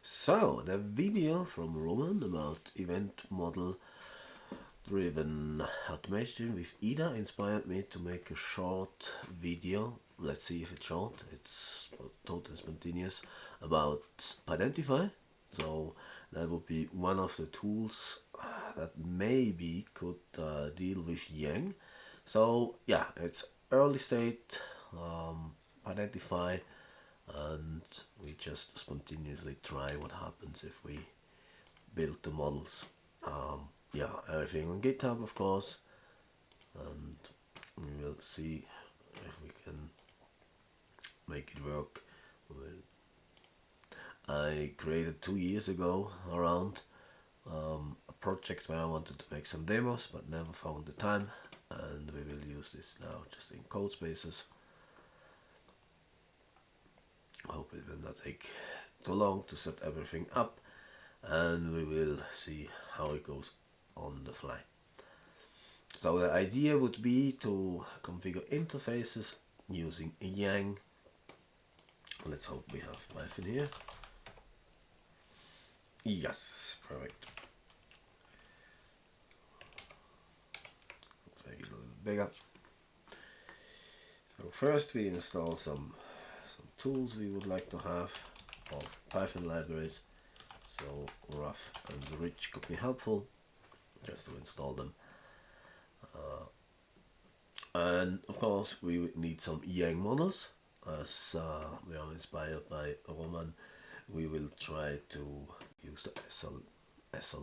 So, the video from Roman about event model driven automation with IDA inspired me to make a short video. Let's see if it's short, it's totally spontaneous, about Pydantify. So that would be one of the tools that maybe could deal with Yang. So yeah, it's early state Pydantify, and we just spontaneously try what happens if we build the models. Yeah, everything on GitHub, of course, and we will see if we can make it work. I created 2 years ago around a project where I wanted to make some demos but never found the time, and we will use this now just in code spaces. I hope it will not take too long to set everything up, and we will see how it goes on the fly. So the idea would be to configure interfaces using Yang. Let's hope we have Python here. Yes, perfect. Let's make it a little bigger. So first we install some tools we would like to have, or Python libraries. So rough and rich could be helpful, just to install them. And of course we would need some Yang models, as we are inspired by Roman. We will try to use the SL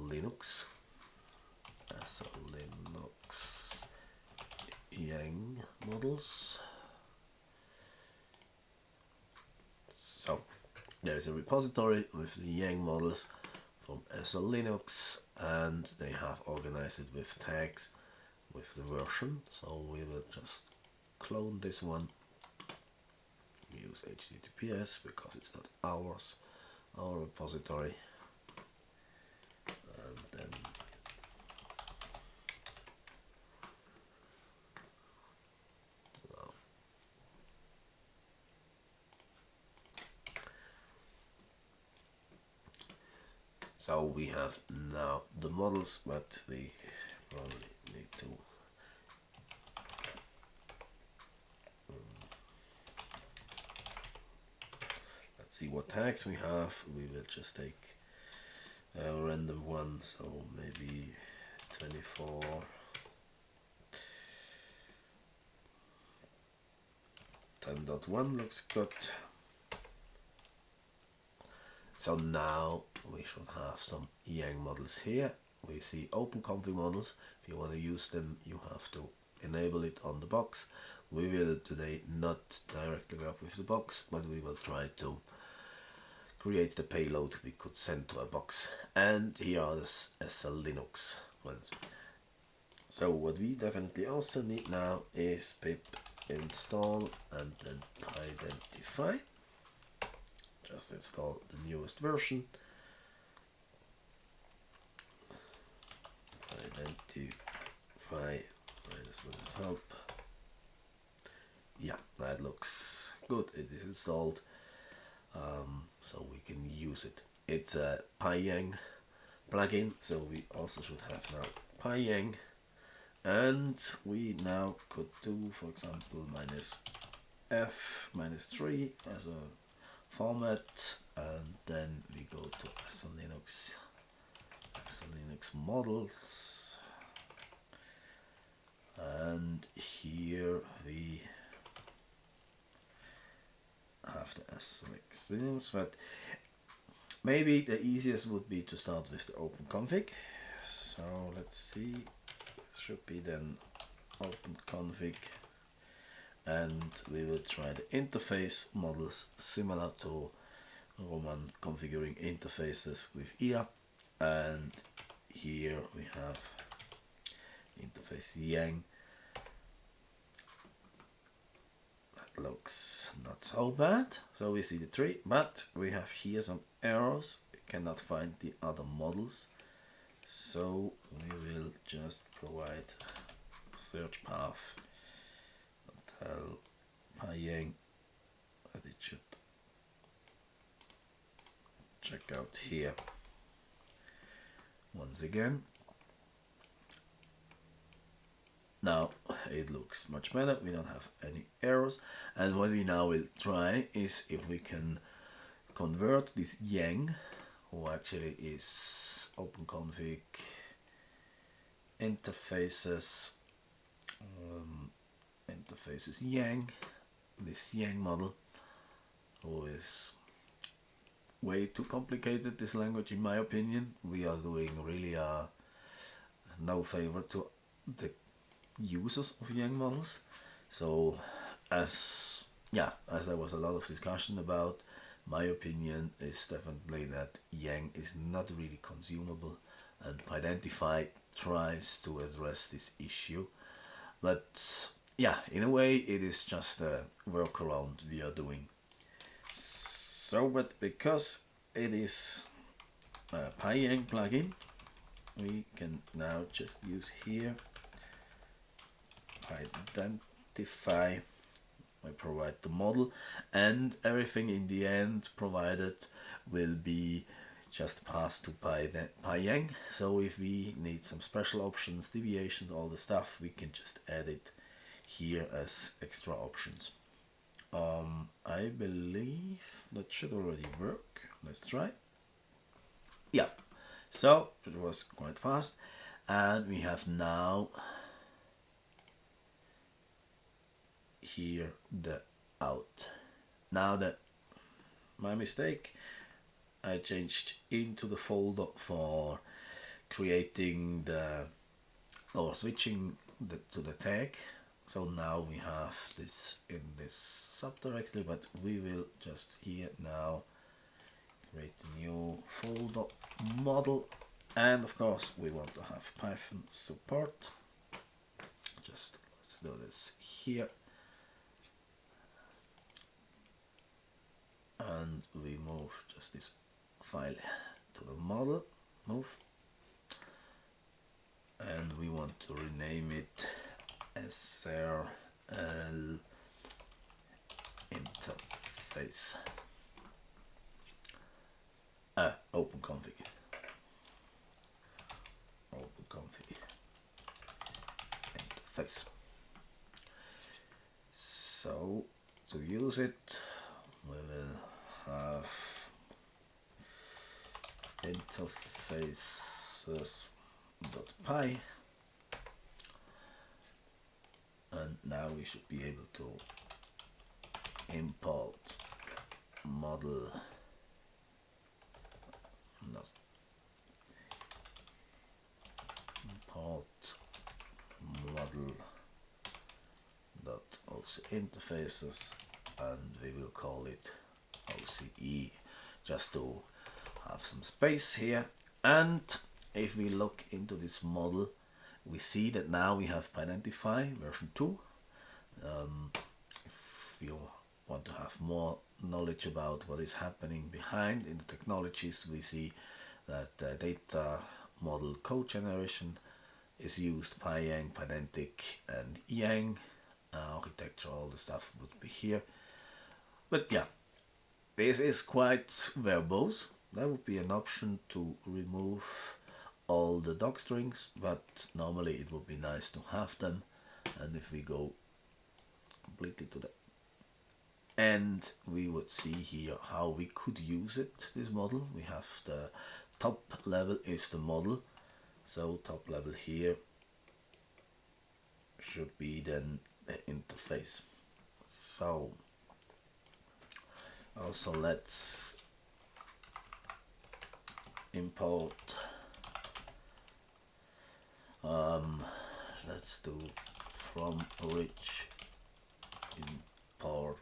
Linux Yang models. So there is a repository with the Yang models from SL Linux, and they have organized it with tags with the version. So we will just clone this one, use HTTPS because it's not our repository, and then so we have now the models, but we probably need to let's see what tags we have. We will just take a random one, so maybe 24. 10.1 looks good. So now we should have some Yang models here. We see OpenConfig models. If you want to use them, you have to enable it on the box. We will today not directly work with the box, but we will try to create the payload we could send to a box. And here are the SL Linux ones. So what we definitely also need now is pip install and then pydantify. Just install the newest version. Pydantify minus help. Yeah, that looks good. It is installed, so we can use it. It's a Pyang plugin, so we also should have now Pyang, and we now could do, for example, -f -3 as a format, and then we go to SL Linux models, and here we have the SL Linux, but maybe the easiest would be to start with the OpenConfig. So let's see, it should be then OpenConfig, and we will try the interface models similar to Roman configuring interfaces with IA, and here we have interface Yang. That looks not so bad. So we see the tree, but we have here some errors. We cannot find the other models, so we will just provide a search path and tell Pyang that it should check out here once again. Now it looks much better, we don't have any errors, and what we now will try is if we can convert this Yang, who actually is OpenConfig interfaces Yang, this Yang model, who is way too complicated, this language in my opinion. We are doing really no favor to the users of Yang models. So as there was a lot of discussion about, my opinion is definitely that Yang is not really consumable, and Pydantify tries to address this issue. But yeah, in a way it is just a workaround we are doing. So, but because it is a Pyang plugin, we can now just use here Pydantify. I provide the model, and everything in the end provided will be just passed to Pyang. So if we need some special options, deviations, all the stuff, we can just add it here as extra options. I believe that should already work. Let's try. Yeah, so it was quite fast, and we have now here the out. Now that my mistake, I changed into the folder for creating the or switching to the tag. So now we have this in this subdirectory, but we will just here now create a new folder model, and of course we want to have Python support. Just let's do this here, and we move just this file to the model, move, and we want to rename it SRL interface OpenConfig interface. So to use it, we will have interfaces.py, and now we should be able to import model, model.oc interfaces, and we will call it OCE just to have some space here. And if we look into this model, we see that now we have Pydantify version 2. If you want to have more knowledge about what is happening behind in the technologies, we see that data model code generation is used, Pyang, Pydantic and Yang. Architecture, all the stuff would be here. But yeah, this is quite verbose. There would be an option to remove all the doc strings, but normally it would be nice to have them. And if we go completely to the end, we would see here how we could use it, this model. We have the top level is the model, so top level here should be then the interface. So also let's import, let's do from rich import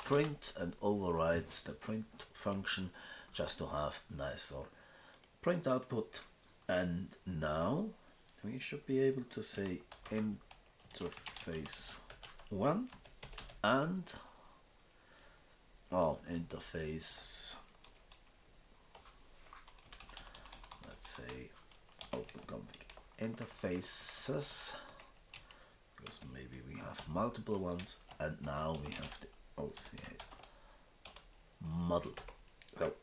print and override the print function just to have nicer print output. And now we should be able to say interface 1 and interface, let's say OpenConfig interfaces, because maybe we have multiple ones, and now we have the OCS model. So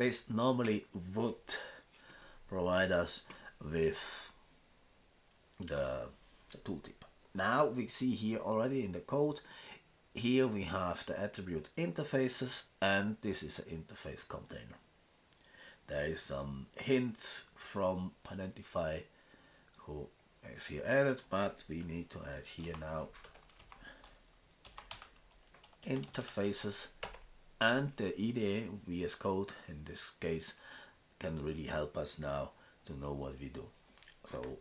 this normally would provide us with the tooltip. Now we see here already in the code, here we have the attribute interfaces, and this is an interface container. There is some hints from Pydantify who is here added, but we need to add here now interfaces, and the IDE VS Code in this case can really help us now to know what we do. So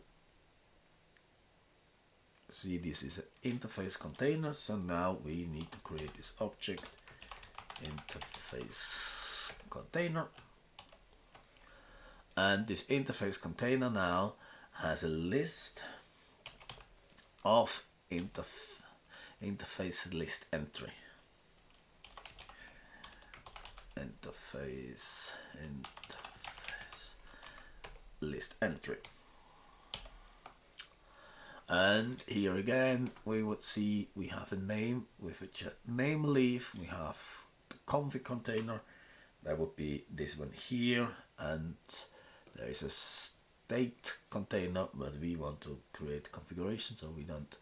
see, this is an interface container, so now we need to create this object interface container, and this interface container now has a list of interface list entry. Interface list entry. And here again we would see we have a name with a name leaf, we have the config container, that would be this one here, and there is a state container, but we want to create configuration, so we don't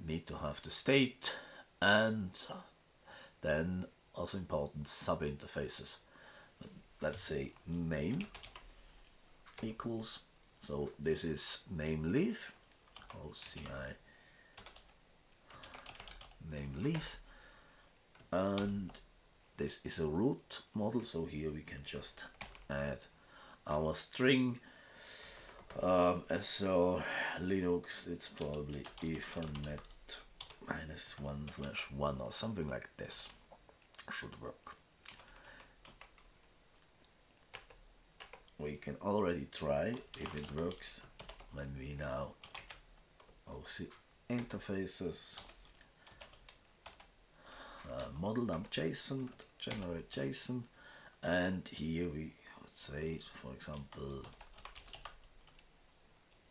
need to have the state. And then also important sub interfaces. Let's say name equals, so this is name leaf, OCI name leaf, and this is a root model, so here we can just add our string. So Linux, it's probably Ethernet -1/1 or something like this should work. We can already try if it works when we now see interfaces, model.json, generate JSON, and here we would say, for example,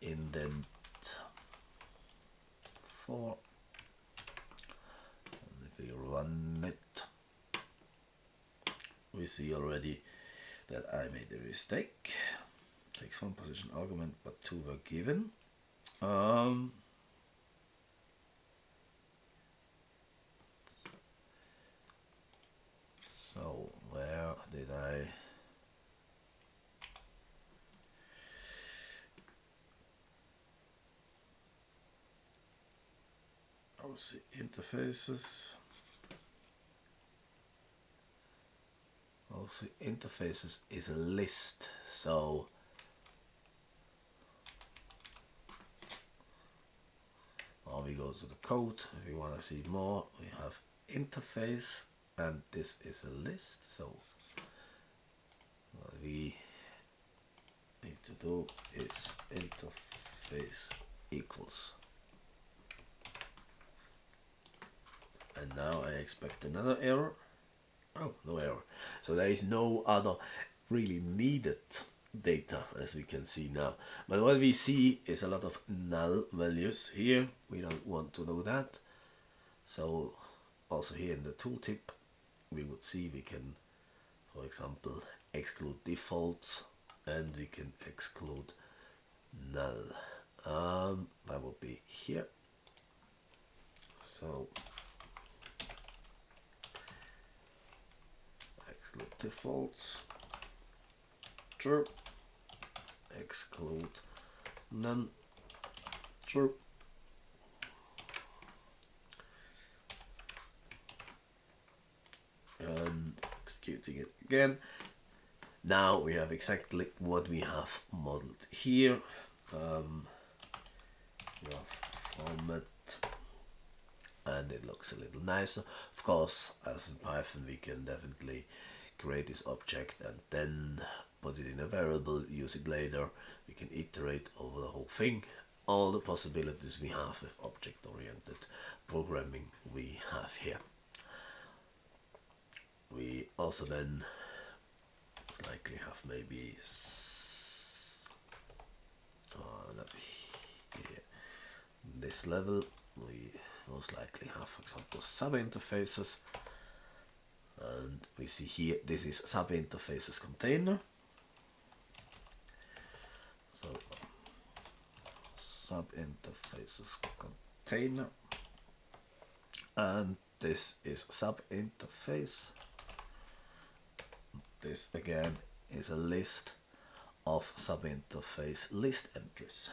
indent 4, and if we run it, we see already that I made a mistake. Takes one position argument, but two were given. So where did I? See interfaces. Also interfaces is a list, so now we go to the code. If you want to see more, we have interface, and this is a list. So what we need to do is interface equals, and now I expect another error. Oh, no error. So there is no other really needed data, as we can see now. But what we see is a lot of null values here. We don't want to do that. So also here in the tooltip, we would see we can, for example, exclude defaults, and we can exclude null. That would be here. So exclude defaults, true, exclude none, true, and executing it again. Now we have exactly what we have modeled here. We have format, and it looks a little nicer. Of course, as in Python, we can definitely create this object and then put it in a variable, use it later. We can iterate over the whole thing. All the possibilities we have with object-oriented programming we have here. We also then most likely have maybe here, this level we most likely have, for example, sub interfaces, and we see here this is sub interfaces container. So sub interfaces container, and this is sub interface. This again is a list of sub interface list entries.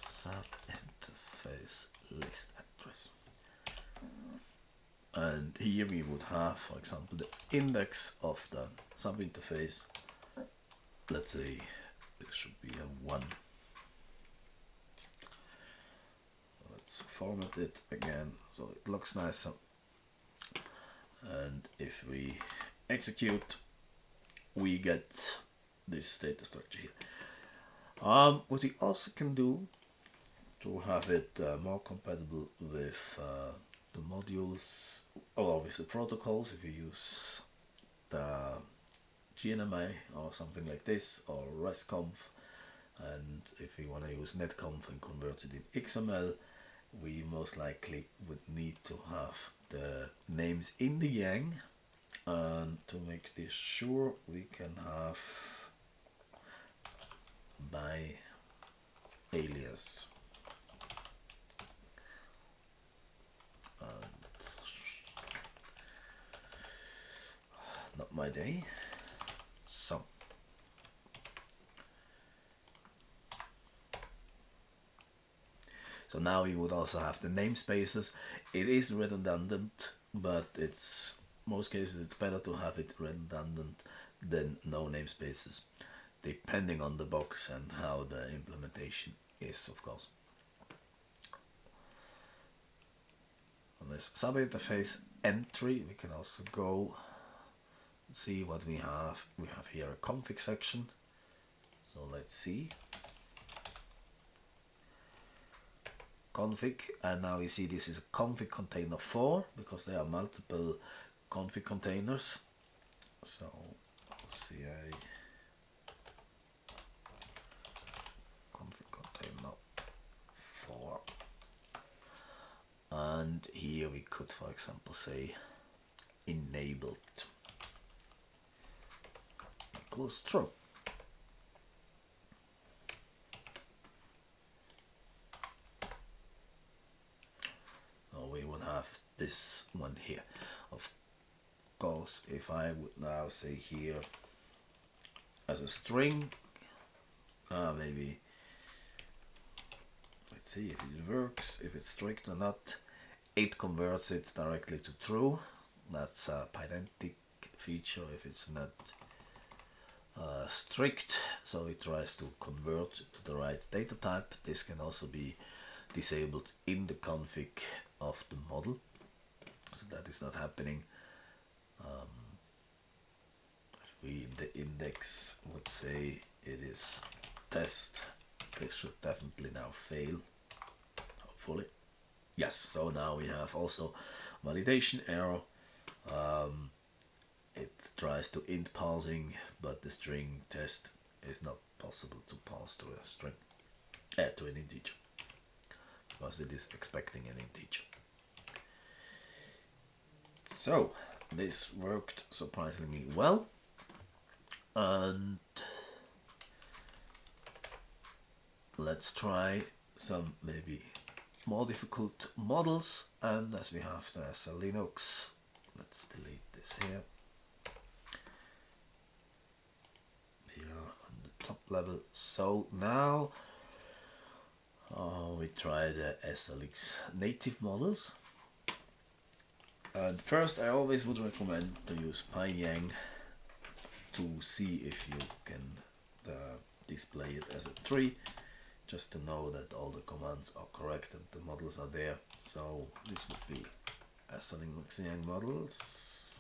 Sub interface list entries. And here we would have, for example, the index of the sub interface. Let's say this should be a 1. Let's format it again so it looks nicer. And if we execute, we get this data structure here. What we also can do to have it more compatible with the modules or with the protocols, if you use the GNMI or something like this, or RESTconf, and if we want to use netconf and convert it in XML, we most likely would need to have the names in the yang, and to make this sure we can have by alias. And not my day. So now we would also have the namespaces. It is redundant, but it's most cases it's better to have it redundant than no namespaces, depending on the box and how the implementation is, of course. On this sub-interface entry, we can also go and see what we have. We have here a config section. So let's see. Config, and now you see this is a config container 4 because there are multiple config containers. So CA config container 4, and here we could, for example, say enabled equals true. We would have this one here. Of course, if I would now say here as a string, maybe let's see if it works, if it's strict or not. It converts it directly to true. That's a pydantic feature if it's not strict, so it tries to convert to the right data type. This can also be disabled in the config of the model, so that is not happening. If we in the index would say it is test, this should definitely now fail, hopefully. Yes, so now we have also validation error. It tries to int parsing, but the string test is not possible to parse to a string, to an integer, because it is expecting an integer. So this worked surprisingly well, and let's try some maybe more difficult models. And as we have there's a Linux, let's delete this here on the top level. So now we try the SLX native models, and first I always would recommend to use pyang to see if you can display it as a tree, just to know that all the commands are correct and the models are there. So this would be SLX models,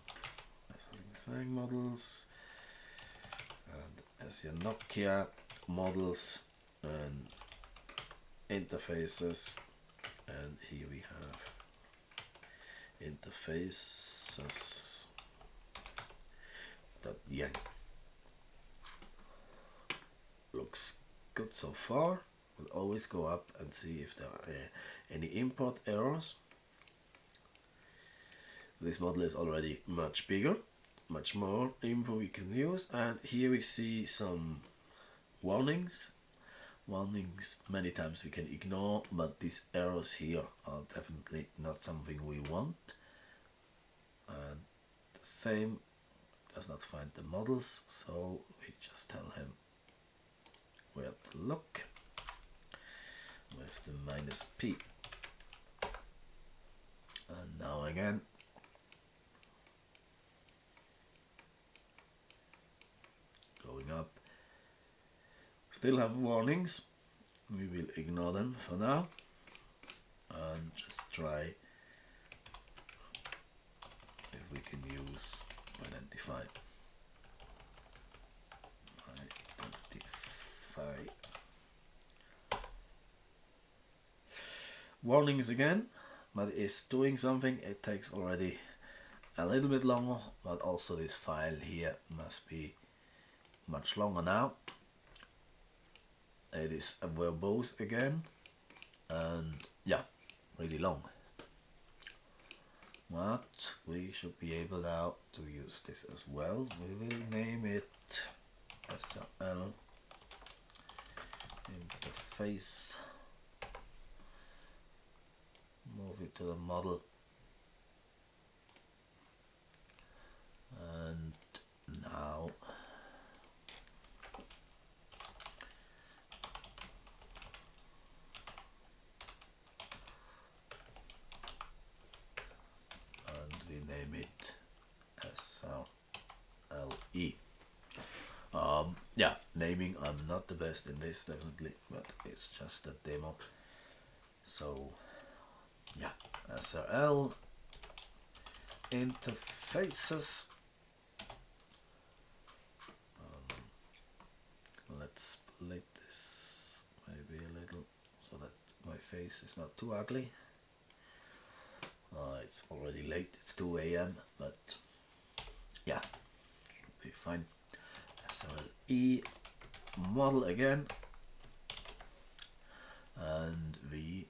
and as your Nokia models and interfaces, and here we have interfaces yang. Looks good so far. We'll always go up and see if there are any import errors. This model is already much bigger, much more info we can use, and here we see some warnings. Warnings many times we can ignore, but these arrows here are definitely not something we want. And the same, does not find the models, so we just tell him where to look with the -p. And now again, going up, still have warnings. We will ignore them for now and just try if we can use Pydantify. Warnings again, but it's doing something. It takes already a little bit longer, but also this file here must be much longer now. It is verbose again, and yeah, really long. But we should be able now to use this as well. We will name it SRL interface. Move it to the model, and now we name it SRLE. Yeah, naming, I'm not the best in this definitely, but it's just a demo. So yeah, SRL interfaces. Let's split this maybe a little so that my face is not too ugly. It's already late, it's 2 AM, but yeah, should be fine. SRLE model again, and we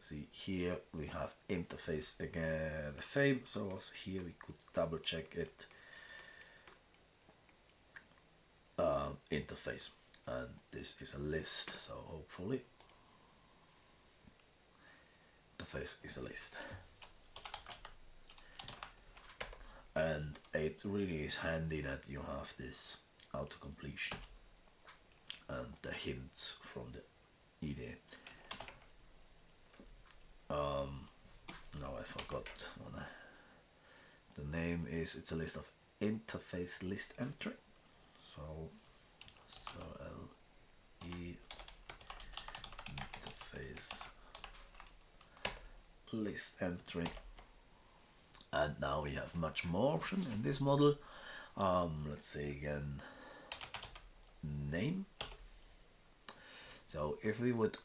see here we have interface again the same, so also here we could double check it. Interface, and this is a list, so hopefully interface is a list. And it really is handy that you have this auto-completion and the hints from the IDE. Now I forgot what the name is. It's a list of interface list entry. So SRLE interface list entry, and now we have much more options in this model. Let's say again, name. So if we would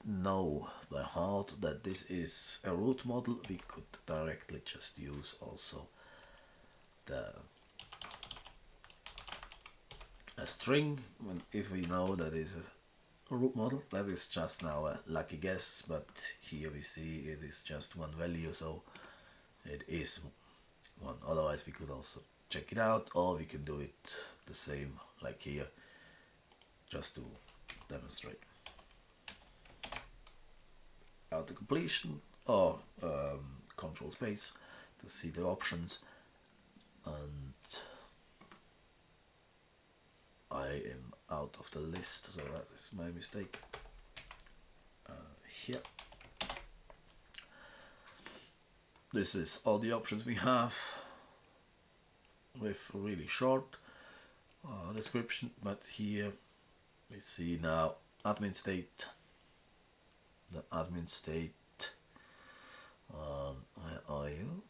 know by heart that this is a root model, we could directly just use also a string. If we know that is a root model, that is just now a lucky guess, but here we see it is just one value, so it is one. Otherwise we could also check it out, or we can do it the same like here, just to demonstrate. Auto completion or control space to see the options, and I am out of the list, so that is my mistake. Here, this is all the options we have with really short description, but here we see now admin state. The admin state, where are you?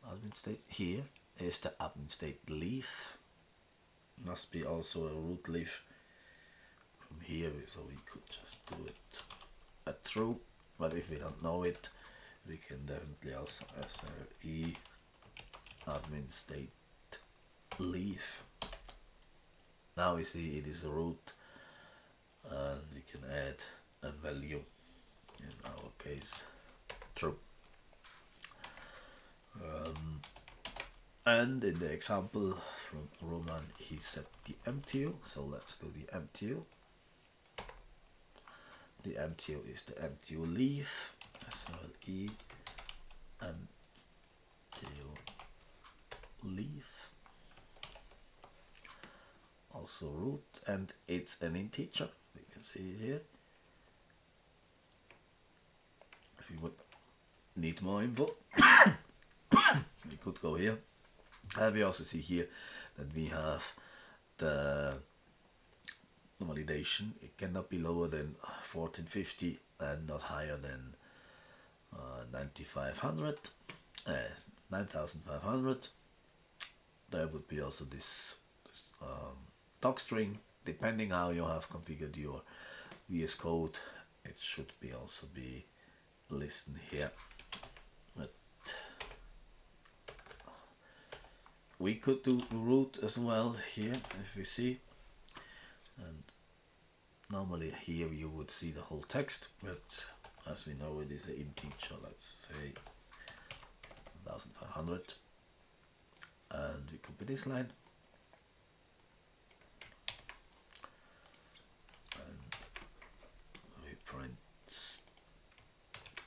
Admin state, here is the admin state leaf. Must be also a root leaf from here, so we could just do it a true, but if we don't know it, we can definitely also SRE admin state leaf. Now we see it is a root, and we can add a value, in our case true. And in the example from Roman, he set the MTU, so let's do the MTU. The MTU is the MTU leaf, SLE MTU leaf. Also root, and it's an integer, you can see here. If you would need more info, we could go here. And we also see here that we have the validation. It cannot be lower than 1450 and not higher than 9500. There would be also this doc string. Depending how you have configured your VS Code, it should be also be listed here. But we could do root as well here, if you see, and normally here you would see the whole text, but as we know it is an integer, let's say 1500, and we copy this line and we print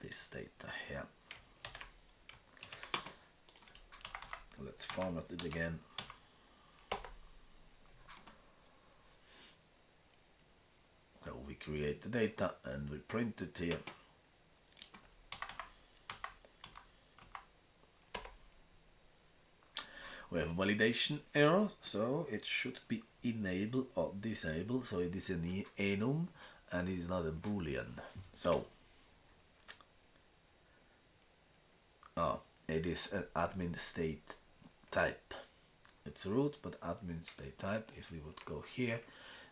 this data here. Let's format it again. So we create the data and we print it here. We have a validation error, so it should be enable or disable. So it is an enum and it is not a boolean. So it is an admin state type. It's root, but admin state type. If we would go here,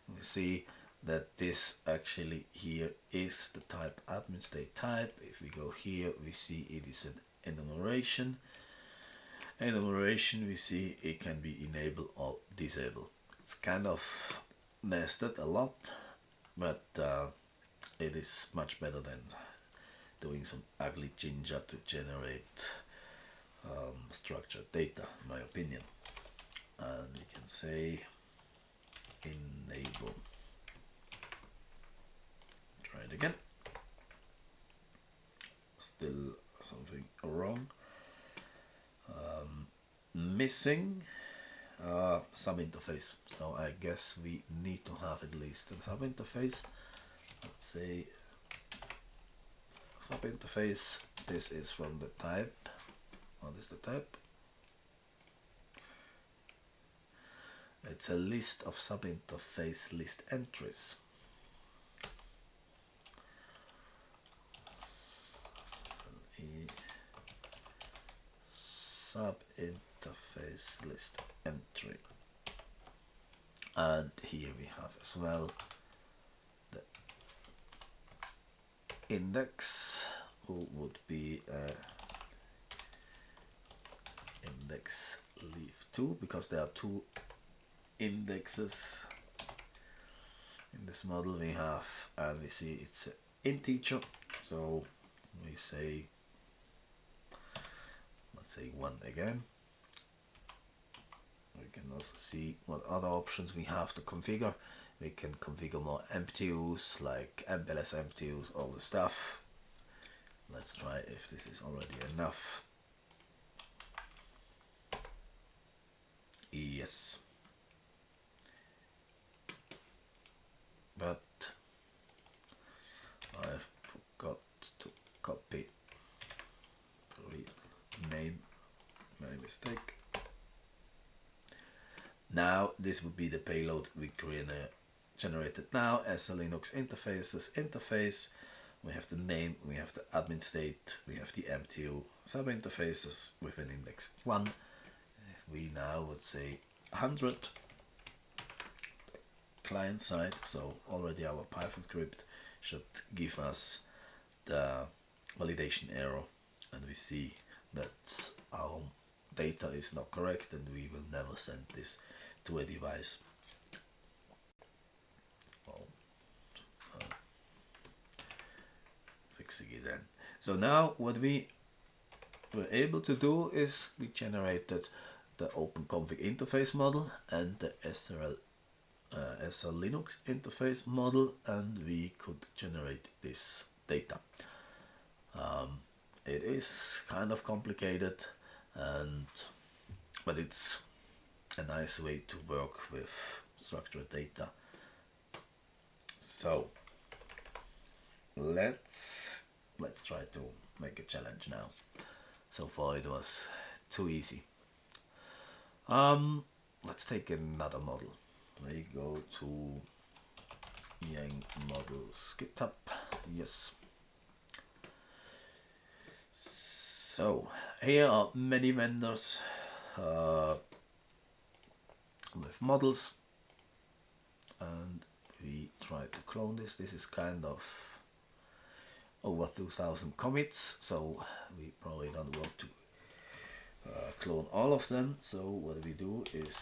we see that this actually here is the type admin state type. If we go here, we see it is an enumeration. Enumeration, we see it can be enable or disable. It's kind of nested a lot, but it is much better than doing some ugly ginger to generate structured data, in my opinion. And we can say enable. Try it again. Still something wrong. Missing sub-interface. So I guess we need to have at least a sub-interface. Let's say sub-interface. This is from the type. What is the type? It's a list of sub-interface list entries. Sub-interface list entry. And here we have as well the index, who would be index leaf 2, because there are two indexes in this model we have, and we see it's an integer, so we say, let's say 1 again. We can also see what other options we have to configure. We can configure more MTUs, like MPLS MTUs, all the stuff. Let's try if this is already enough. Yes. But I forgot to copy name, my mistake. Now this would be the payload we generated now as a Linux interfaces interface. We have the name, we have the admin state, we have the MTU sub interfaces with an index 1. If we now would say 100, the client side, so already our Python script should give us the validation error, and we see that our data is not correct and we will never send this to a device. Fixing it then. So now what we we're able to do is we generated the OpenConfig interface model and the SL Linux interface model, and we could generate this data. It is kind of complicated, but it's a nice way to work with structured data. So let's try to make a challenge now. So far it was too easy. Let's take another model. We go to Yang models GitHub. Yes. So here are many vendors with models, and we try to clone this. This is kind of over 2000 commits, so we probably don't want to clone all of them. So what we do is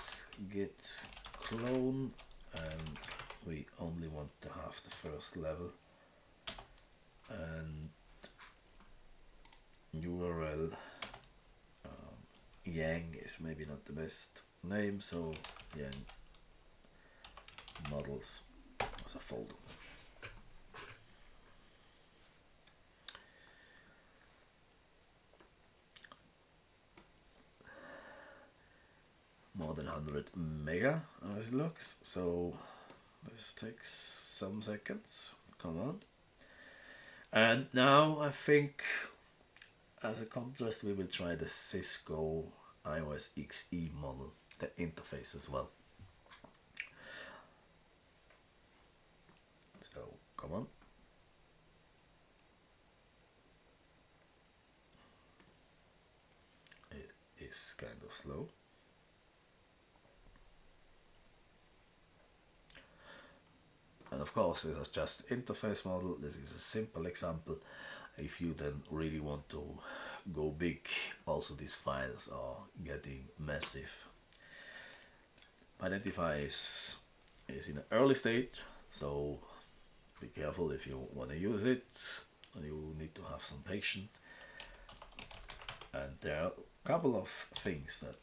git clone, and we only want to have the first level, and URL Yang is maybe not the best name, so Yang models as a folder. More than 100 mega as it looks, so this takes some seconds. Come on. And now I think as a contrast we will try the Cisco iOS XE model, the interface as well. So come on. It is kind of slow. And of course this is just interface model. This is a simple example. If you then really want to go big, also these files are getting massive. Pydantify is in an early stage, so be careful if you want to use it. You need to have some patience. And there are a couple of things that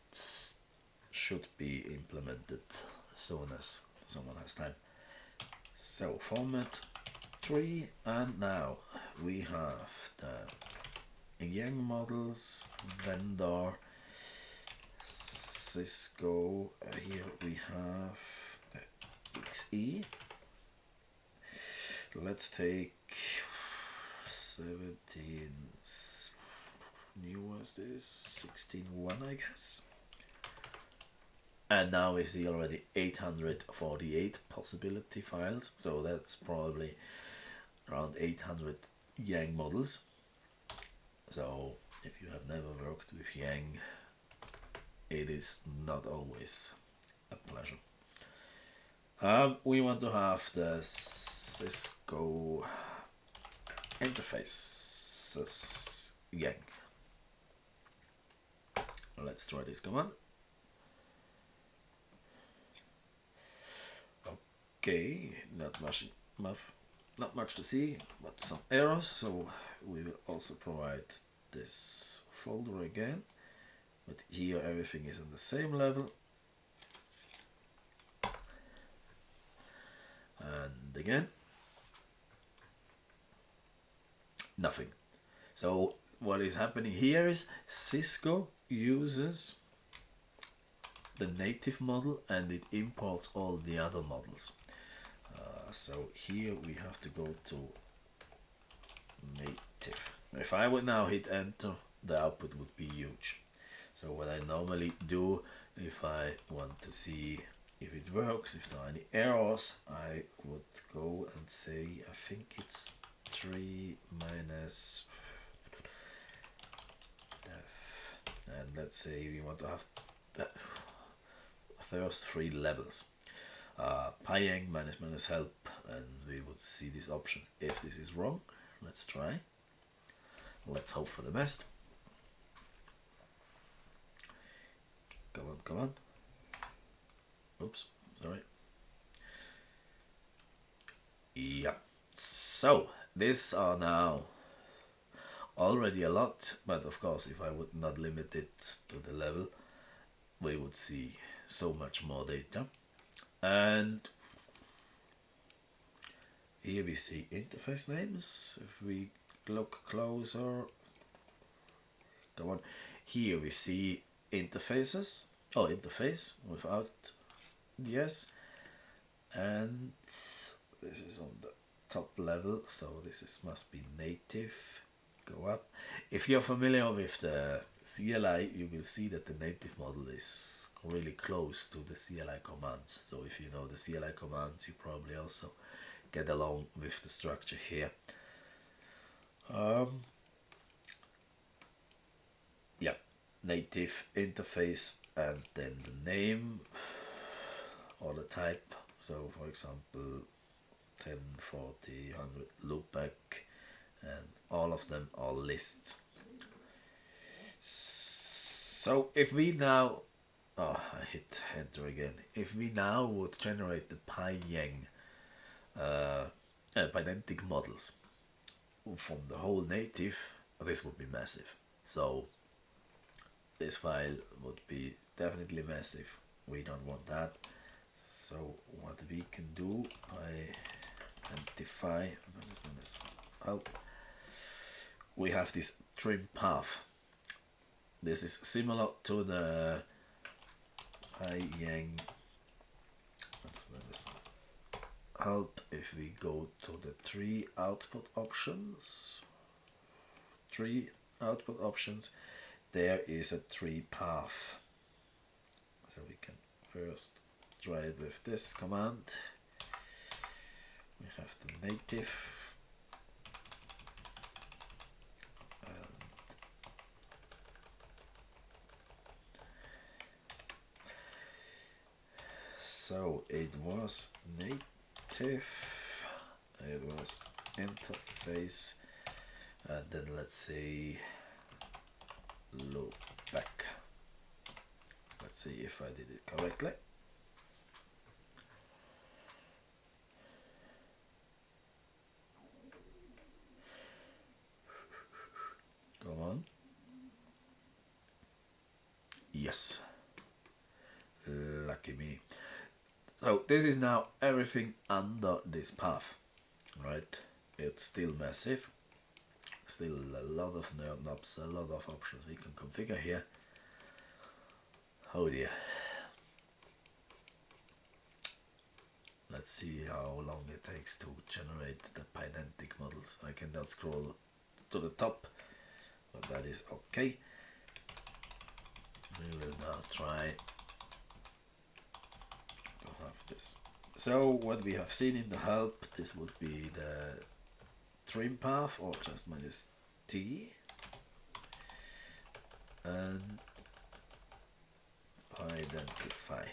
should be implemented as soon as someone has time. So format 3, and now we have the Yang models vendor Cisco. Here we have the XE. Let's take 17. New was this 16.1, I guess. And now we see already 848 possibility files, so that's probably around 800 Yang models. So if you have never worked with Yang, it is not always a pleasure. We want to have the Cisco interfaces Yang. Let's try this command. Okay, not much to see, but some errors. So we will also provide this folder again, but here everything is on the same level. And again, nothing. So what is happening here is Cisco uses the native model and it imports all the other models. So here we have to go to native. If I would now hit enter, the output would be huge. So what I normally do, if I want to see if it works, if there are any errors, I would go and say, I think it's 3 minus def, and let's say we want to have the first 3 levels. Pyang minus help, and we would see this option. If this is wrong, let's try. Let's hope for the best. Come on, come on. Oops, sorry. Yeah, so these are now already a lot, but of course if I would not limit it to the level, we would see so much more data. And here we see interface names. If we look closer, go on. Here we see interfaces, or interface without the S, and this is on the top level, so this is must be native. Go up. If you're familiar with the CLI, you will see that the native model is really close to the CLI commands. So if you know the CLI commands, you probably also get along with the structure here. Yeah, native interface, and then the name or the type. So for example, 10, 40, 100 loopback, and all of them are lists. So if we now, I hit enter again. If we now would generate the Pydantic pydantic models from the whole native, this would be massive. So this file would be definitely massive. We don't want that. So what we can do, Pydantify, we have this trim path. This is similar to the Pydantic help. If we go to the three output options, there is a tree path. So we can first try it with this command. We have the native, so it was native, it was interface, and then let's say loop back. Let's see if I did it correctly. Come on. Yes. Lucky me. So this is now everything under this path, right? It's still massive. Still a lot of nerd knobs, a lot of options we can configure here. Oh dear. Let's see how long it takes to generate the pydantic models. I cannot scroll to the top, but that is okay. We will now try to have this. So what we have seen in the help, this would be the trim path, or just minus T, and Pydantify.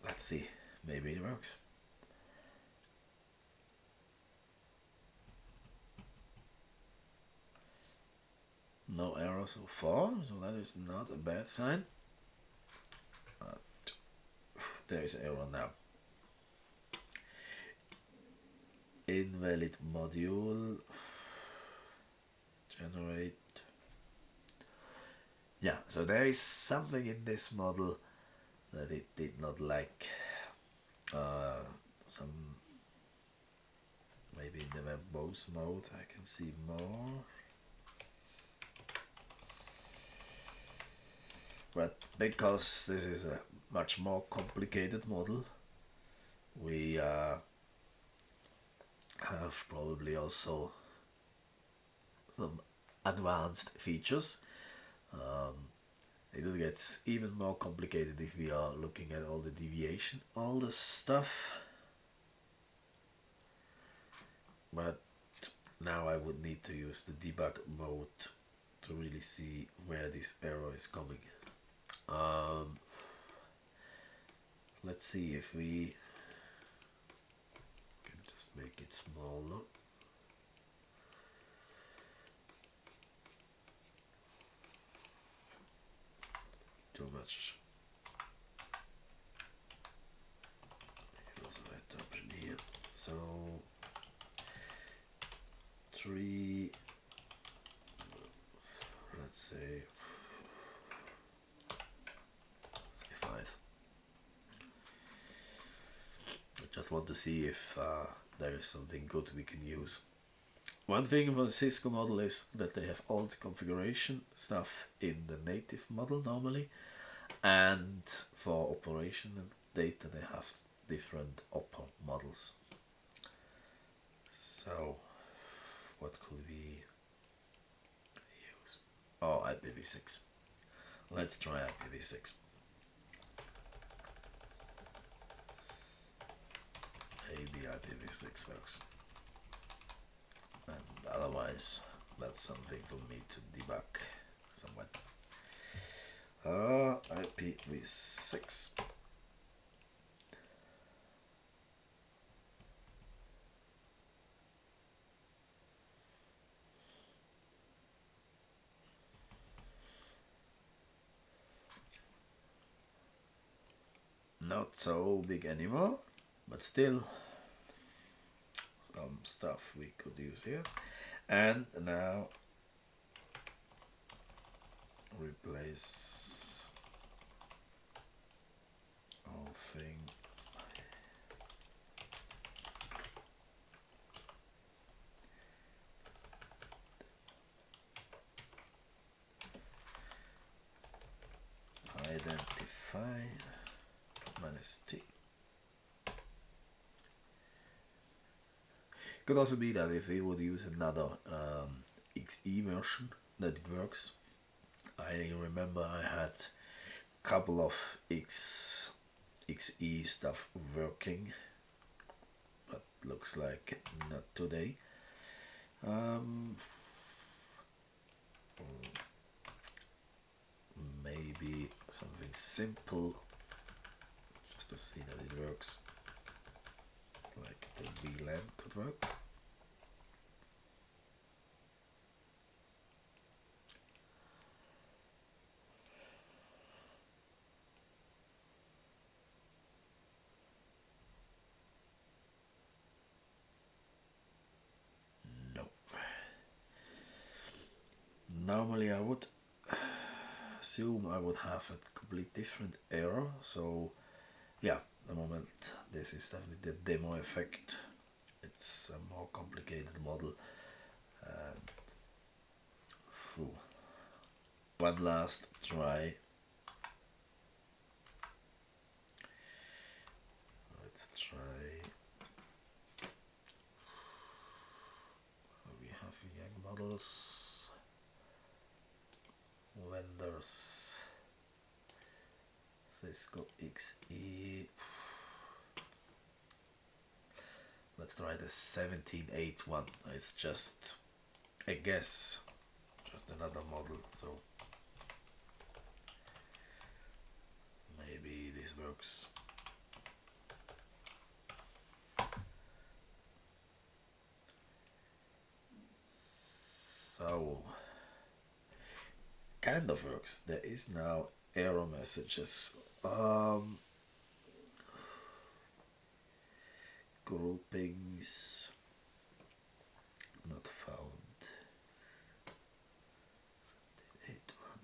Let's see, maybe it works. No error so far, so that is not a bad sign. There is error now. Invalid module. Generate. Yeah, so there is something in this model that it did not like. Some maybe in the verbose mode I can see more. But because this is a much more complicated model, we have probably also some advanced features. It gets even more complicated if we are looking at all the deviation, all the stuff. But now I would need to use the debug mode to really see where this error is coming. Let's see if we can just make it smaller. Too much. I can also add the option here. So 3, let's say 5. I just want to see if there is something good we can use. One thing about the Cisco model is that they have all the configuration stuff in the native model normally, and for operation and data they have different upper models. So what could we use? Oh, IPv6. Let's try IPv6. Maybe IPv6 works. And otherwise, that's something for me to debug somewhere. IPv6. Not so big anymore, but still some stuff we could use here. And now replace whole thing. Pydantify -t. Could also be that if we would use another XE version that it works. I remember I had a couple of XE stuff working, but looks like not today. Maybe something simple just to see that it works, like the VLAN could work. No. Normally I would assume I would have a complete different error, so yeah, the moment this is definitely the demo effect. It's a more complicated model. And one last try. Let's try. We have Yang models, vendors, Cisco XE. Let's try the 1781. It's just a guess, just another model, so maybe this works. So kind of works. There is now error messages. Groupings not found. 1781.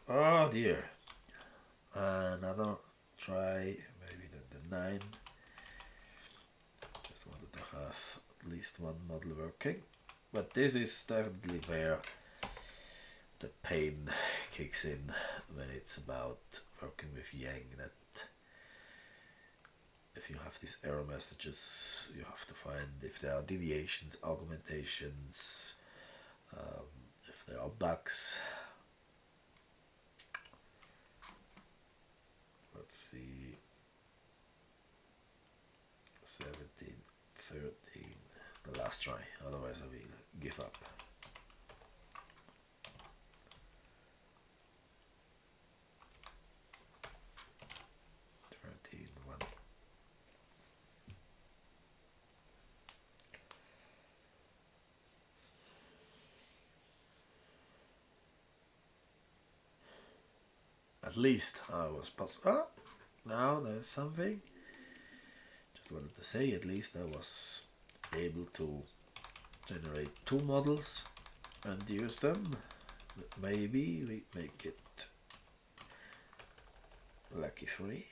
Oh dear. Another try, maybe the 9. Just wanted to have at least one model working. But this is definitely where the pain kicks in when it's about working with Yang, that if you have these error messages, you have to find if there are deviations, augmentations, if there are bugs. Let's see, 17, 13, the last try, otherwise I will give up. At least I was possible. Oh, now there's something. wanted to say. At least I was able to generate 2 models and use them. Maybe we make it lucky free.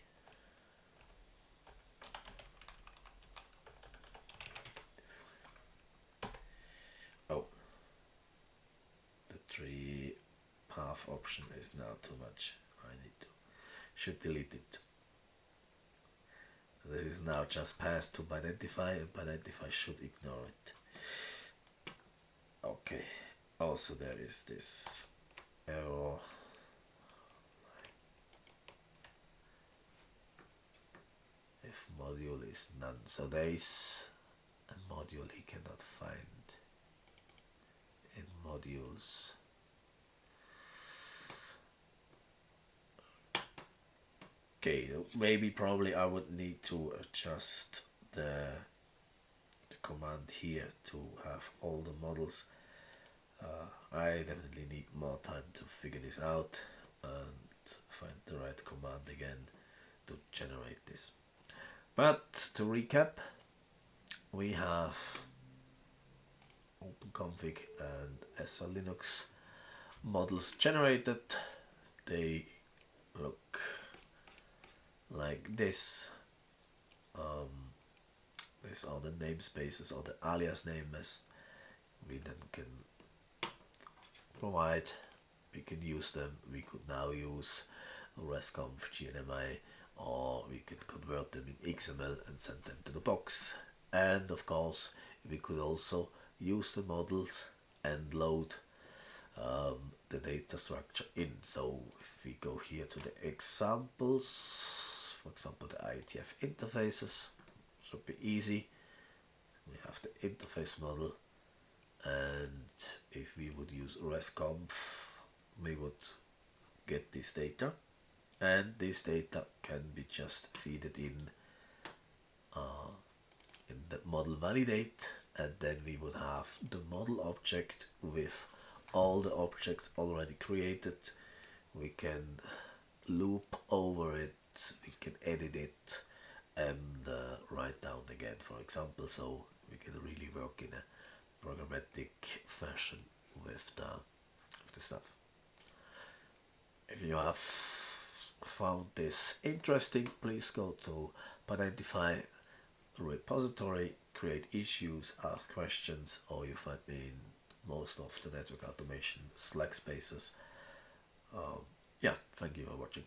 Oh, the 3 path option is now too much. I should delete it. This is now just passed to Pydantify, and Pydantify should ignore it. Okay, also there is this error. If module is none, so there is a module he cannot find in modules. Okay, maybe probably I would need to adjust the command here to have all the models. I definitely need more time to figure this out and find the right command again to generate this. But to recap, we have OpenConfig and SR Linux models generated. They look like this. These are the namespaces or the alias names we then can provide. We can use them. We could now use resconf GNMI, or we can convert them in XML and send them to the box. And of course we could also use the models and load the data structure in. So if we go here to the examples, for example the IETF interfaces, should be easy. We have the interface model, and if we would use resconf, we would get this data, and this data can be just feeded in the model validate, and then we would have the model object with all the objects already created. We can loop over it, we can edit it, and write down again, for example, so we can really work in a programmatic fashion with the stuff. If you have found this interesting, please go to Pydantify repository, create issues, ask questions, or you find me in most of the network automation Slack spaces. Yeah, thank you for watching.